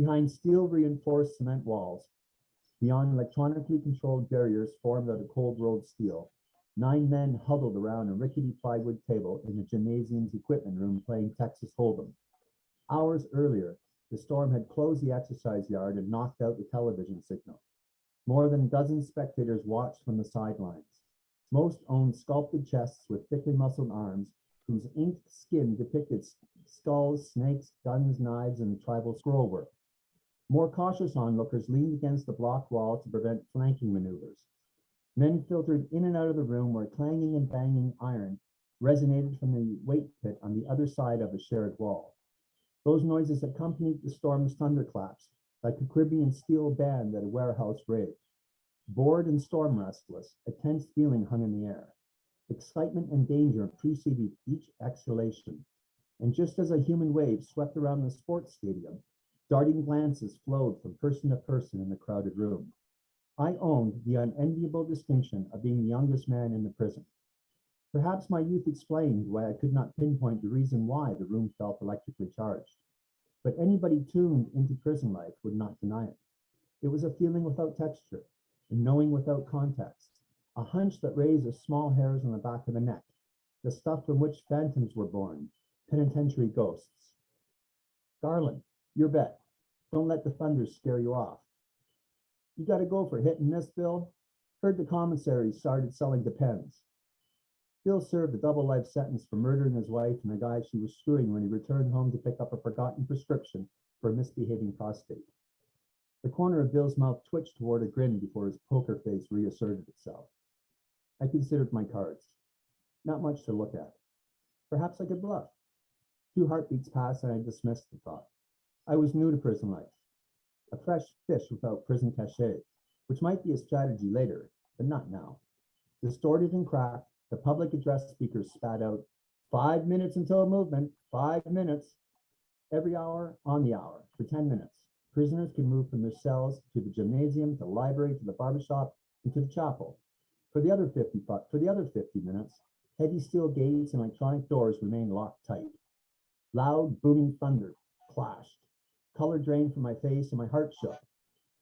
Behind steel-reinforced cement walls, beyond electronically controlled barriers formed out of cold-rolled steel, 9 men huddled around a rickety plywood table in the gymnasium's equipment room playing Texas Hold'em. Hours earlier, the storm had closed the exercise yard and knocked out the television signal. More than a dozen spectators watched from the sidelines. Most owned sculpted chests with thickly muscled arms, whose inked skin depicted skulls, snakes, guns, knives, and tribal scrollwork. More cautious onlookers leaned against the block wall to prevent flanking maneuvers. Men filtered in and out of the room where clanging and banging iron resonated from the weight pit on the other side of a shared wall. Those noises accompanied the storm's thunderclaps, like a Caribbean steel band at a warehouse rave. Bored and storm restless, a tense feeling hung in the air. Excitement and danger preceded each exhalation. And just as a human wave swept around the sports stadium, darting glances flowed from person to person in the crowded room. I owned the unenviable distinction of being the youngest man in the prison. Perhaps my youth explained why I could not pinpoint the reason why the room felt electrically charged. But anybody tuned into prison life would not deny it. It was a feeling without texture, a knowing without context, a hunch that raised the small hairs on the back of the neck, the stuff from which phantoms were born, penitentiary ghosts. Garland, your bet. Don't let the thunder scare you off. You got to go for hit and miss, Bill. Heard the commissary started selling Depends. Bill served a double life sentence for murdering his wife and the guy she was screwing when he returned home to pick up a forgotten prescription for a misbehaving prostate. The corner of Bill's mouth twitched toward a grin before his poker face reasserted itself. I considered my cards. Not much to look at. Perhaps I could bluff. 2 heartbeats passed and I dismissed the thought. I was new to prison life. A fresh fish without prison cachet, which might be a strategy later, but not now. Distorted and cracked, the public address speaker spat out, 5 minutes until movement, 5 minutes. Every hour on the hour, for 10 minutes. Prisoners could move from their cells to the gymnasium, to the library, to the barbershop, and to the chapel. For the other 50 minutes, heavy steel gates and electronic doors remained locked tight. Loud, booming thunder clashed. Color drained from my face and my heart shook,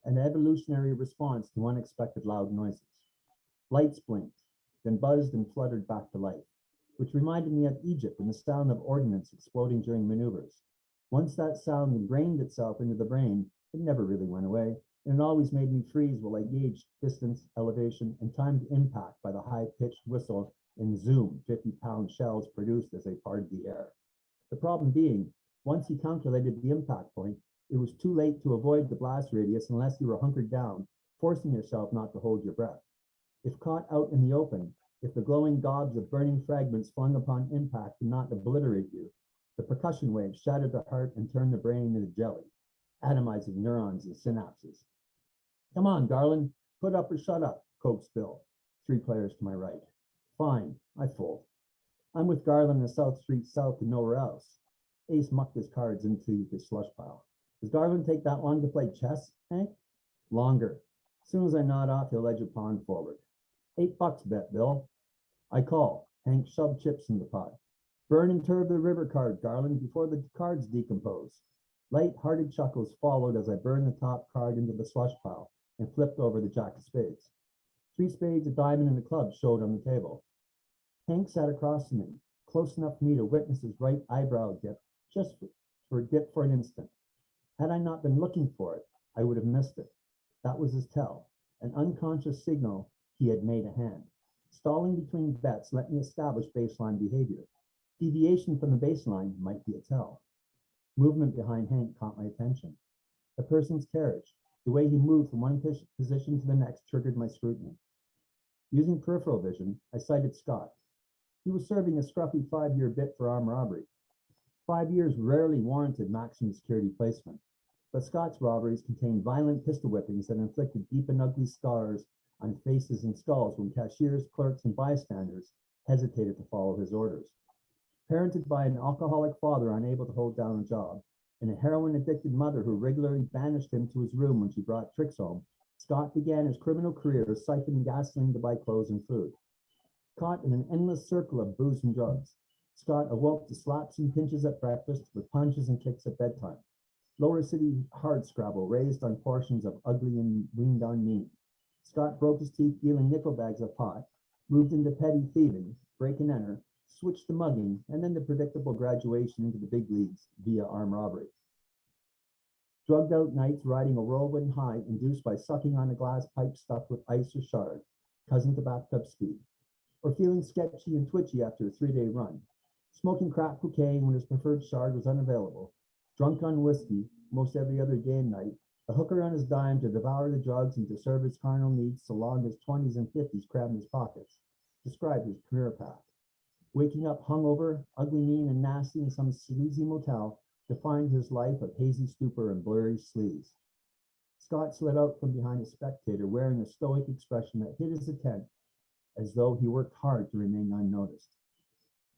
an evolutionary response to unexpected loud noises. Lights blinked, then buzzed and fluttered back to life, which reminded me of Egypt and the sound of ordnance exploding during maneuvers. Once that sound ingrained itself into the brain, it never really went away, and it always made me freeze while I gauged distance, elevation, and timed impact by the high-pitched whistle and zoom 50-pound shells produced as they parted the air. The problem being, once you calculated the impact point, it was too late to avoid the blast radius unless you were hunkered down, forcing yourself not to hold your breath. If caught out in the open, if the glowing gobs of burning fragments flung upon impact did not obliterate you, the percussion waves shattered the heart and turned the brain into jelly, atomizing neurons and synapses. Come on, Garland, put up or shut up, coaxed Bill, 3 players to my right. Fine, I fold. I'm with Garland in South Street South and nowhere else. Ace mucked his cards into the slush pile. Does Garland take that long to play chess, Hank? Longer. As soon as I nod off, he'll edge a pawn forward. $8 bet, Bill. I call. Hank shoved chips in the pot. Burn and turb the river card, Garland, before the cards decompose. Light-hearted chuckles followed as I burned the top card into the slush pile and flipped over the jack of spades. 3 spades, a diamond, and a club showed on the table. Hank sat across from me, close enough for me to witness his right eyebrow dip, just for an instant. Had I not been looking for it, I would have missed it. That was his tell, an unconscious signal he had made a hand. Stalling between bets let me establish baseline behavior. Deviation from the baseline might be a tell. Movement behind Hank caught my attention. The person's carriage, the way he moved from one position to the next triggered my scrutiny. Using peripheral vision, I sighted Scott. He was serving a scruffy 5-year bit for armed robbery. 5 years rarely warranted maximum security placement, but Scott's robberies contained violent pistol whippings that inflicted deep and ugly scars on faces and skulls when cashiers, clerks, and bystanders hesitated to follow his orders. Parented by an alcoholic father unable to hold down a job, and a heroin-addicted mother who regularly banished him to his room when she brought tricks home, Scott began his criminal career siphoning gasoline to buy clothes and food. Caught in an endless circle of booze and drugs, Scott awoke to slaps and pinches at breakfast with punches and kicks at bedtime. Lower City hardscrabble raised on portions of ugly and weaned on meat. Scott broke his teeth dealing nickel bags of pot, moved into petty thieving, break and enter, switched to mugging, and then the predictable graduation into the big leagues via armed robbery. Drugged out nights riding a whirlwind high induced by sucking on a glass pipe stuffed with ice or shard, cousin to bathtub speed, or feeling sketchy and twitchy after a 3-day run, smoking crack cocaine when his preferred shard was unavailable, drunk on whiskey most every other day and night, a hooker on his dime to devour the drugs and to serve his carnal needs so long his 20s and 50s crammed his pockets, described his career path. Waking up hungover, ugly, mean, and nasty in some sleazy motel defined his life of hazy stupor and blurry sleaze. Scott slid out from behind a spectator wearing a stoic expression that hid his intent as though he worked hard to remain unnoticed,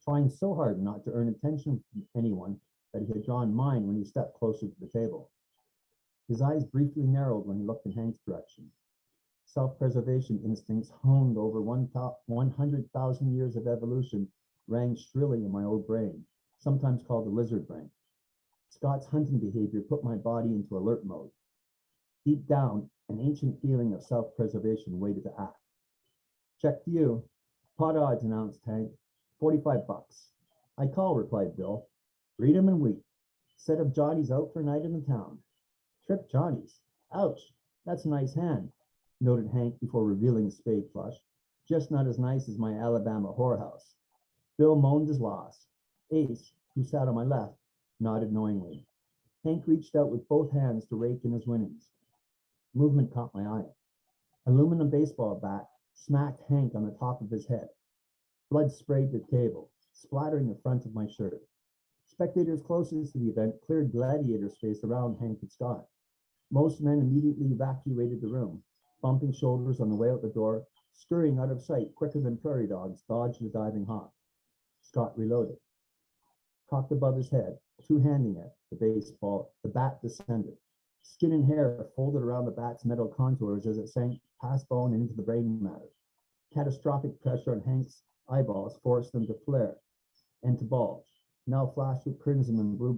trying so hard not to earn attention from anyone that he had drawn mine when he stepped closer to the table. His eyes briefly narrowed when he looked in Hank's direction. Self-preservation instincts honed over 100,000 years of evolution rang shrilly in my old brain, sometimes called the lizard brain. Scott's hunting behavior put my body into alert mode. Deep down, an ancient feeling of self-preservation waited to act. Check to you. Pot odds, announced Hank. 45 bucks. I call, replied Bill. Read 'em and weep. Set of Johnnies out for a night in the town. Trip Johnnies. Ouch, that's a nice hand, noted Hank before revealing a spade flush. Just not as nice as my Alabama whorehouse. Bill moaned his loss. Ace, who sat on my left, nodded knowingly. Hank reached out with both hands to rake in his winnings. Movement caught my eye. Aluminum baseball bat smacked Hank on the top of his head. Blood sprayed the table, splattering the front of my shirt. Spectators closest to the event cleared gladiator space around Hank and Scott. Most men immediately evacuated the room, bumping shoulders on the way out the door, scurrying out of sight quicker than prairie dogs dodged the diving hawk. Scott reloaded. Cocked above his head, two-handing it, the bat descended. Skin and hair folded around the bat's metal contours as it sank past bone and into the brain matter. Catastrophic pressure on Hank's eyeballs forced them to flare and to bulge, now flashed with crimson and blue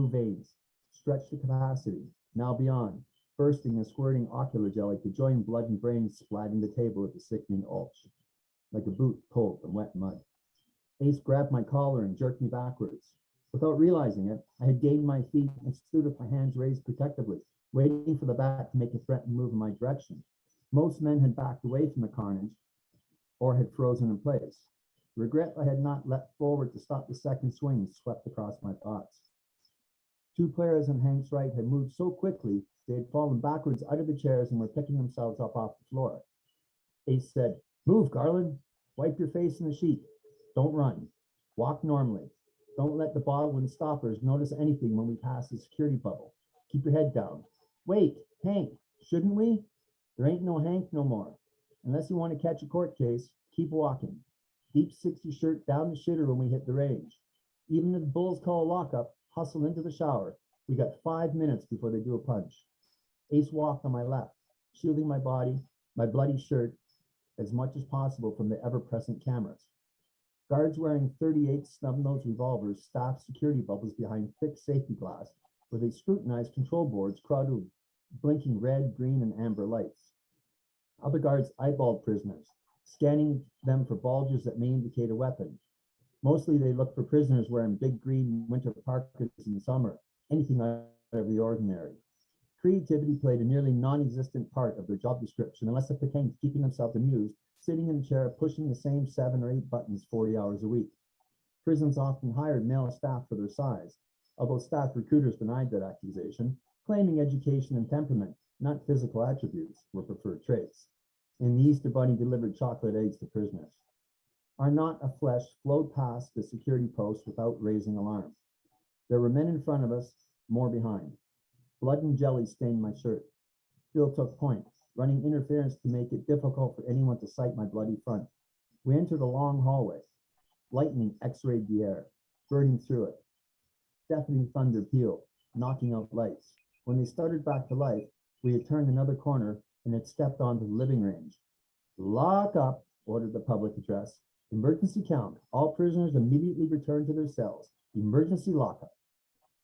veins, stretched to capacity, now beyond, bursting and squirting ocular jelly to join blood and brains splatting the table with a sickening ulch, like a boot pulled from wet mud. Ace grabbed my collar and jerked me backwards. Without realizing it, I had gained my feet and stood with my hands raised protectively, waiting for the bat to make a threatened move in my direction. Most men had backed away from the carnage or had frozen in place. Regret I had not leapt forward to stop the second swing swept across my thoughts. Two players on Hank's right had moved so quickly they had fallen backwards out of the chairs and were picking themselves up off the floor. Ace said, "Move, Garland. Wipe your face in the sheet. Don't run. Walk normally. Don't let the bottle and stoppers notice anything when we pass the security bubble. Keep your head down. Wait, Hank, shouldn't we? There ain't no Hank no more. Unless you want to catch a court case, keep walking. Deep 60 shirt down the shitter when we hit the range. Even if the Bulls call a lockup, hustle into the shower. We got 5 minutes before they do a punch." Ace walked on my left, shielding my body, my bloody shirt, as much as possible from the ever-present cameras. Guards wearing .38 snub-nosed revolvers staffed security bubbles behind thick safety glass, where they scrutinized control boards crowded with blinking red, green, and amber lights. Other guards eyeballed prisoners, scanning them for bulges that may indicate a weapon. Mostly they looked for prisoners wearing big green winter parkas in the summer, anything out of the ordinary. Creativity played a nearly non-existent part of their job description unless it pertained to keeping themselves amused, sitting in a chair, pushing the same 7 or 8 buttons 40 hours a week. Prisons often hired male staff for their size, although staff recruiters denied that accusation, claiming education and temperament, not physical attributes, were preferred traits. And the Easter Bunny delivered chocolate eggs to prisoners. Our knot of flesh flowed past the security post without raising alarm. There were men in front of us, more behind. Blood and jelly stained my shirt. Bill took point, running interference to make it difficult for anyone to sight my bloody front. We entered a long hallway. Lightning x-rayed the air, burning through it. Deafening thunder pealed, knocking out lights. When they started back to life, we had turned another corner and had stepped onto the living range. "Lock up," ordered the public address. "Emergency count. All prisoners immediately return to their cells. Emergency lockup."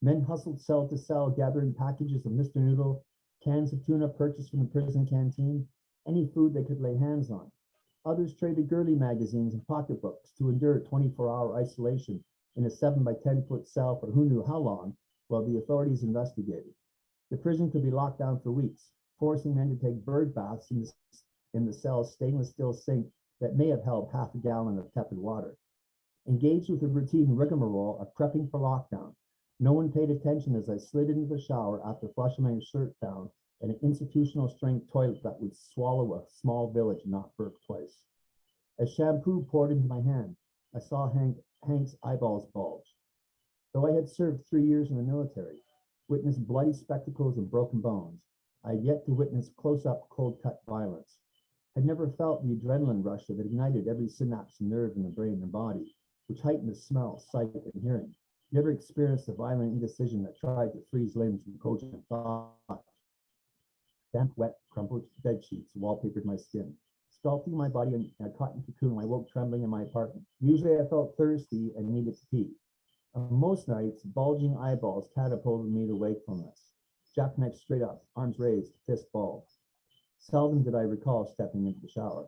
Men hustled cell to cell, gathering packages of Mr. Noodle, cans of tuna purchased from the prison canteen, any food they could lay hands on. Others traded girly magazines and pocketbooks to endure 24-hour isolation in a 7 by 10-foot cell for who knew how long, while the authorities investigated. The prison could be locked down for weeks, forcing men to take bird baths in the cell's stainless steel sink that may have held half a gallon of tepid water. Engaged with the routine rigmarole of prepping for lockdown, no one paid attention as I slid into the shower after flushing my shirt down in an institutional strength toilet that would swallow a small village and not burp twice. As shampoo poured into my hand, I saw Hank's eyeballs bulge. Though I had served 3 years in the military, witnessed bloody spectacles and broken bones, I had yet to witness close-up, cold-cut violence. I'd never felt the adrenaline rush that ignited every synapse and nerve in the brain and body, which heightened the smell, sight, and hearing. Never experienced the violent indecision that tried to freeze limbs and cogent thought. Damp, wet, crumpled bed sheets wallpapered my skin. Sprawled through my body in a cotton cocoon, I woke trembling in my apartment. Usually I felt thirsty and needed to pee. On most nights, bulging eyeballs catapulted me to wakefulness. Jackknife straight up, arms raised, fist balled. Seldom did I recall stepping into the shower.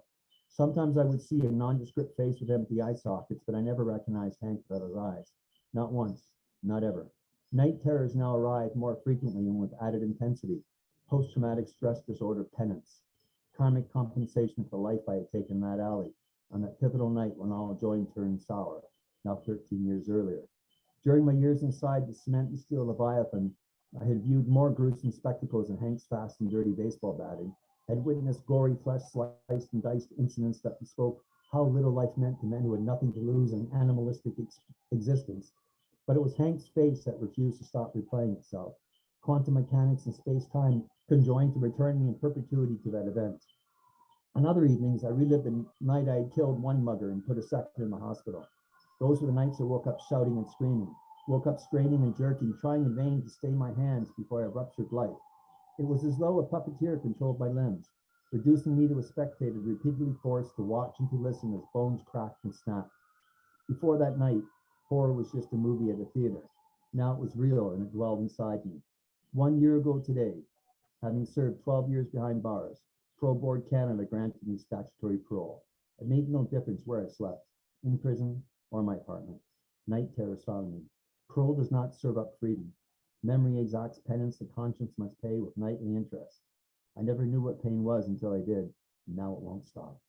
Sometimes I would see a nondescript face with empty eye sockets, but I never recognized Hank without his eyes. Not once, not ever. Night terrors now arrive more frequently and with added intensity. Post-traumatic stress disorder penance. Karmic compensation for the life I had taken in that alley on that pivotal night when all joy turned sour, now 13 years earlier. During my years inside the cement and steel Leviathan, I had viewed more gruesome spectacles than Hank's fast and dirty baseball batting, had witnessed gory flesh sliced and diced incidents that bespoke how little life meant to men who had nothing to lose in animalistic existence. But it was Hank's face that refused to stop replaying itself. Quantum mechanics and space-time conjoined to return me in perpetuity to that event. On other evenings, I relived the night I had killed one mugger and put a second in the hospital. Those were the nights I woke up shouting and screaming, woke up straining and jerking, trying in vain to stay my hands before I ruptured life. It was as though a puppeteer controlled my limbs, reducing me to a spectator repeatedly forced to watch and to listen as bones cracked and snapped. Before that night, horror was just a movie at a theater. Now it was real and it dwelled inside me. 1 year ago today, having served 12 years behind bars, Pro Board Canada granted me statutory parole. It made no difference where I slept, in prison or my apartment. Night terrors found me. Parole does not serve up freedom. Memory exacts penance the conscience must pay with nightly interest. I never knew what pain was until I did, and now it won't stop.